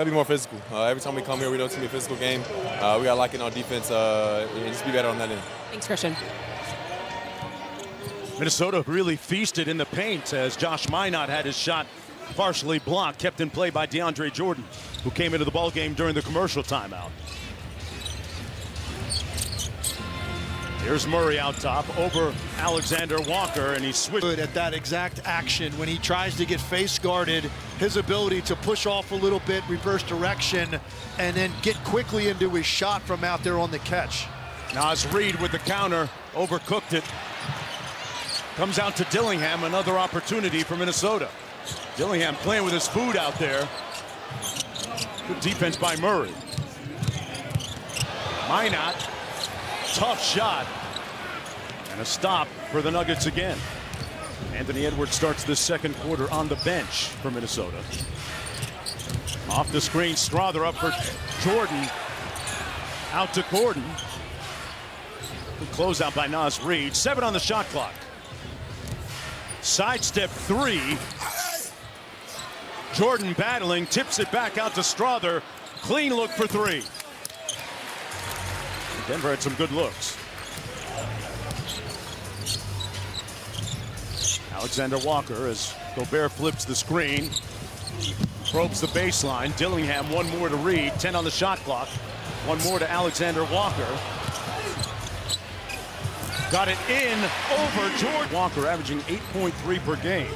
Gotta be more physical. Every time we come here, we know it's gonna be a physical game. We gotta lock in our defense and just be better on that end. Thanks, Christian. Minnesota really feasted in the paint as Josh Minot had his shot partially blocked, kept in play by DeAndre Jordan, who came into the ball game during the commercial timeout. Here's Murray out top over Alexander Walker, and he switched. Good at that exact action when he tries to get face guarded. His ability to push off a little bit, reverse direction, and then get quickly into his shot from out there on the catch. Naz Reid with the counter, overcooked it. Comes out to Dillingham, another opportunity for Minnesota. Dillingham playing with his food out there. Good defense by Murray. Minot, tough shot. And a stop for the Nuggets again. Anthony Edwards starts this second quarter on the bench for Minnesota. Off the screen, Strother up for Jordan. Out to Gordon. Good closeout by Naz Reid. 7 on the shot clock. Sidestep 3. Jordan battling, tips it back out to Strother. Clean look for 3. Denver had some good looks. Alexander Walker as Gobert flips the screen. Probes the baseline. Dillingham, one more to Reid. 10 on the shot clock. One more to Alexander Walker. Got it in over Jordan. Walker averaging 8.3 per game.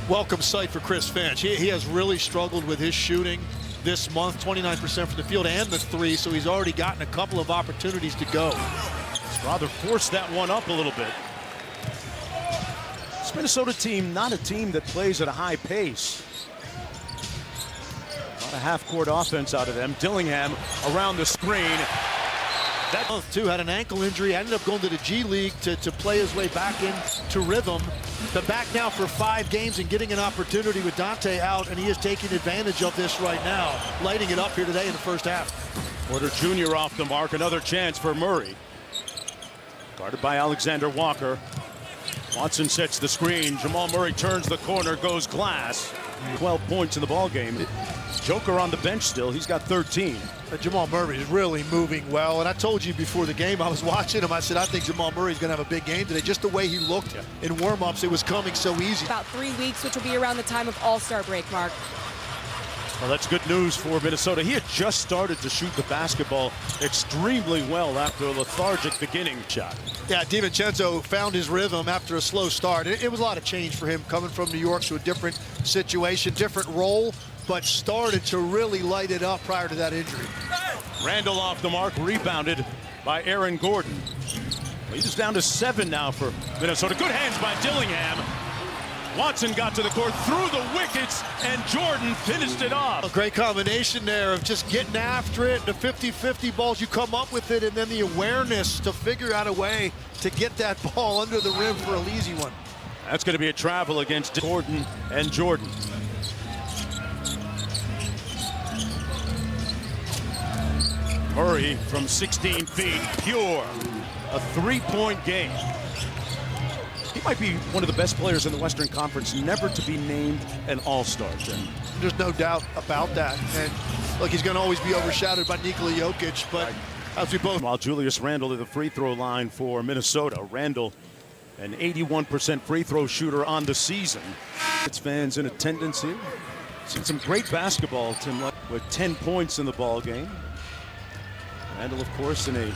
Welcome sight for Chris Finch. He has really struggled with his shooting this month, 29% from the field and the 3, so he's already gotten a couple of opportunities to go. Strother forced that one up a little bit. This Minnesota team, not a team that plays at a high pace. Not a half-court offense out of them. Dillingham around the screen. That too had an ankle injury, ended up going to the G League to play his way back into rhythm. But back now for 5 games and getting an opportunity with Dante out, and he is taking advantage of this right now, lighting it up here today in the first half. Porter Jr. off the mark, another chance for Murray. Guarded by Alexander Walker. Watson sets the screen. Jamal Murray turns the corner, goes glass. 12 points in the ball game. Joker on the bench still. He's got 13. Jamal Murray is really moving well, and I told you before the game, I was watching him, I said, I think Jamal Murray's going to have a big game today. Just the way he looked in warm-ups, it was coming so easy. About 3 weeks, which will be around the time of All-Star break, Mark. Well, that's good news for Minnesota. He had just started to shoot the basketball extremely well after a lethargic beginning shot. Yeah, DiVincenzo found his rhythm after a slow start. It was a lot of change for him coming from New York to a different situation, different role, but started to really light it up prior to that injury. Randall off the mark, rebounded by Aaron Gordon. He's down to 7 now for Minnesota. Good hands by Dillingham. Watson got to the court, through the wickets, and Jordan finished it off. A great combination there of just getting after it, the 50-50 balls, you come up with it, and then the awareness to figure out a way to get that ball under the rim for an easy one. That's going to be a travel against Gordon and Jordan. Murray from 16 feet, pure. A 3-point game. He might be one of the best players in the Western Conference never to be named an All-Star, Jim. There's no doubt about that. And look, he's going to always be overshadowed by Nikola Jokic, but as we both... While Julius Randle at the free throw line for Minnesota. Randle, an 81% free throw shooter on the season. It's fans in attendance here. Seen some great basketball, Tim, with 10 points in the ball game. Randle, of course, in a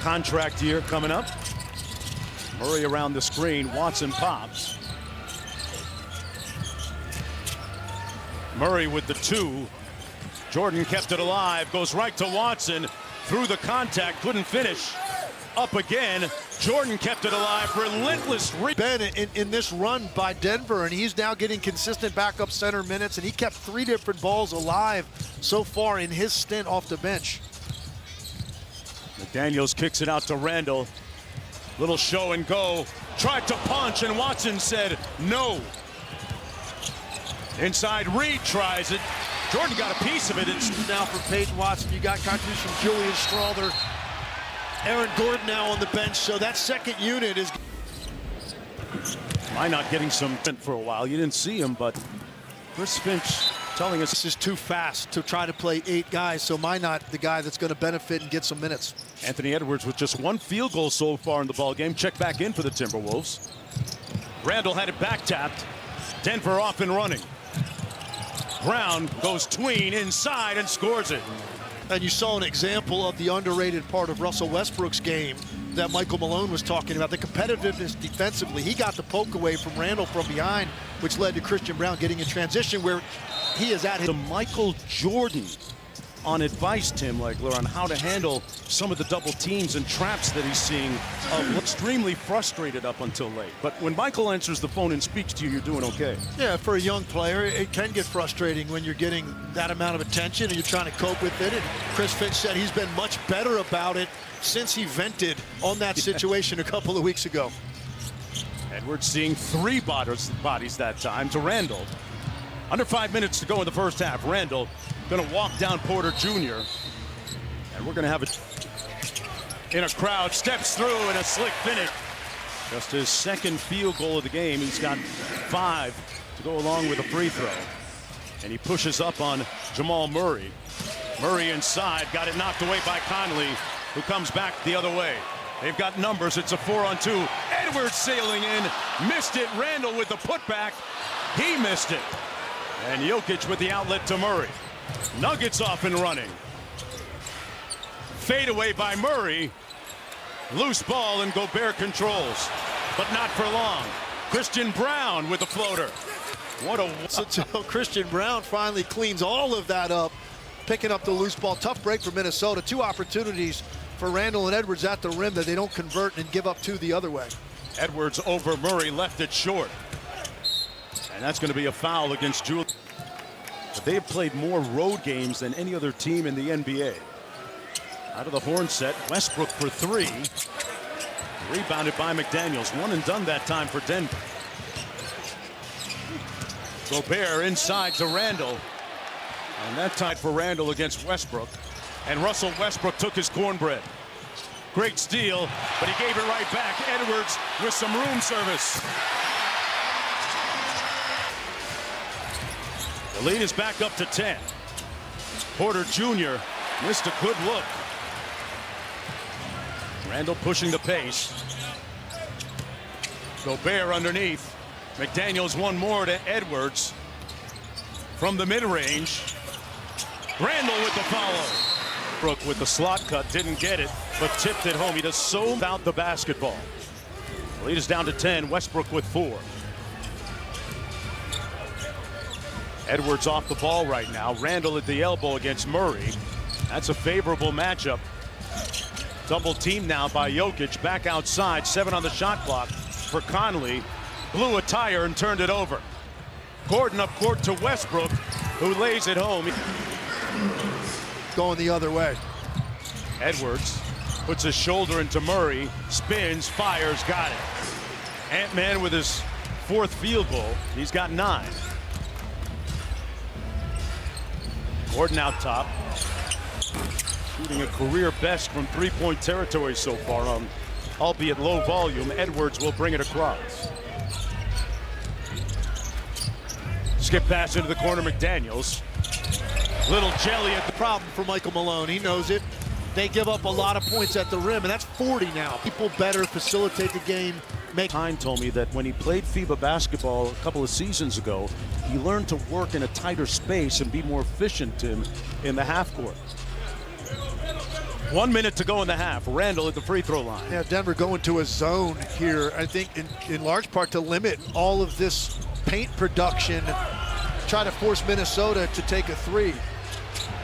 contract year coming up. Murray around the screen. Watson pops. Murray with the 2. Jordan kept it alive. Goes right to Watson. Through the contact. Couldn't finish. Up again. Jordan kept it alive. Relentless. Been in this run by Denver, and he's now getting consistent backup center minutes, and he kept 3 different balls alive so far in his stint off the bench. McDaniels kicks it out to Randle. Little show and go. Tried to punch, and Watson said no. Inside, Reid tries it. Jordan got a piece of it. It's now for Peyton Watson. You got contribution from Julius Strother. Aaron Gordon now on the bench, so that second unit is... Why not getting some for a while? You didn't see him, but Chris Finch telling us This is too fast to try to play 8 guys, so am I not the guy that's going to benefit and get some minutes? Anthony Edwards with just 1 field goal so far in the ballgame. Check back in for the Timberwolves. Randall had it back tapped. Denver off and running. Brown goes tween inside and scores it. And you saw an example of the underrated part of Russell Westbrook's game that Michael Malone was talking about, the competitiveness defensively. He got the poke away from Randall from behind, which led to Christian Brown getting in transition where he is at his... The Michael Jordan on advice, Tim Legler, on how to handle some of the double teams and traps that he's seeing. Extremely frustrated up until late. But when Michael answers the phone and speaks to you, you're doing okay. Yeah, for a young player, it can get frustrating when you're getting that amount of attention and you're trying to cope with it. And Chris Finch said he's been much better about it since he vented on that situation a couple of weeks ago. Edwards seeing 3 bodies that time to Randall. Under 5 minutes to go in the first half. Randall going to walk down Porter Jr. And we're going to have it in a crowd. Steps through and a slick finish. Just his 2nd field goal of the game. He's got 5 to go along with a free throw. And he pushes up on Jamal Murray. Murray inside. Got it knocked away by Conley, who comes back the other way. They've got numbers. It's a 4-on-2. Edwards sailing in. Missed it. Randall with the putback. He missed it. And Jokic with the outlet to Murray. Nuggets off and running. Fade away by Murray. Loose ball and Gobert controls, but not for long. Christian Brown with the floater. What a... So Christian Brown finally cleans all of that up, picking up the loose ball. Tough break for Minnesota. 2 opportunities for Randall and Edwards at the rim that they don't convert and give up 2 the other way. Edwards over Murray, left it short. And that's going to be a foul against Julius. But they have played more road games than any other team in the NBA. Out of the horn set, Westbrook for 3. Rebounded by McDaniels. 1 and done that time for Denver. Gobert inside to Randall. And that tied for Randall against Westbrook. And Russell Westbrook took his cornbread. Great steal, but he gave it right back. Edwards with some room service. The lead is back up to 10. Porter Jr. missed a good look. Randall pushing the pace. Gobert underneath. McDaniels 1 more to Edwards. From the mid-range. Randall with the follow. Brook with the slot cut, didn't get it, but tipped it home. He does so without the basketball. The lead is down to 10. Westbrook with 4. Edwards off the ball right now. Randall at the elbow against Murray. That's a favorable matchup. Double team now by Jokic. Back outside. 7 on the shot clock for Conley. Blew a tire and turned it over. Gordon up court to Westbrook, who lays it home. Going the other way. Edwards puts his shoulder into Murray. Spins, fires, got it. Ant-Man with his 4th field goal. He's got 9. Gordon out top. Shooting a career best from 3-point territory so far, albeit low volume. Edwards will bring it across. Skip pass into the corner, McDaniels. Little jelly at the Problem for Michael Malone. He knows it. They give up a lot of points at the rim, and that's 40 now. People better facilitate the game. Hine told me that when he played FIBA basketball a couple of seasons ago, he learned to work in a tighter space and be more efficient in the half court. 1 minute to go in the half. Randall at the free throw line. Yeah, Denver going to a zone here, I think in large part to limit all of this paint production, try to force Minnesota to take a 3.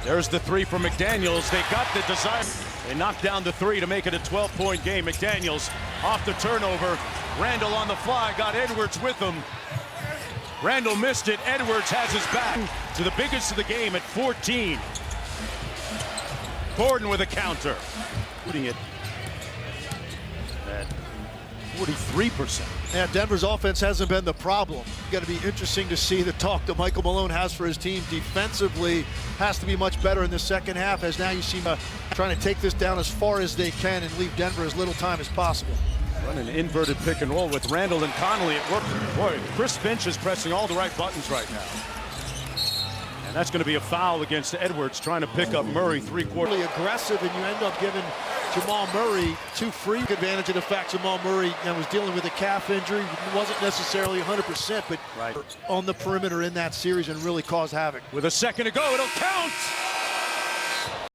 There's the 3 from McDaniels. They got the desire. They knocked down the 3 to make it a 12-point game. McDaniels off the turnover. Randall on the fly, got Edwards with him. Randall missed it. Edwards has his back to the biggest of the game at 14. Gordon with a counter. Putting it at 43%. Yeah, Denver's offense hasn't been the problem. Going to be interesting to see the talk that Michael Malone has for his team. Defensively, has to be much better in the second half, as now you see trying to take this down as far as they can and leave Denver as little time as possible. Run an inverted pick and roll with Randall and Conley at work. Boy, Chris Finch is pressing all the right buttons right now. And that's going to be a foul against Edwards, trying to pick up Murray three-quarters. Really aggressive, and you end up giving Jamal Murray two free advantage of the fact Jamal Murray was dealing with a calf injury, wasn't necessarily 100%, but on the perimeter in that series and really caused havoc. With a second to go, it'll count.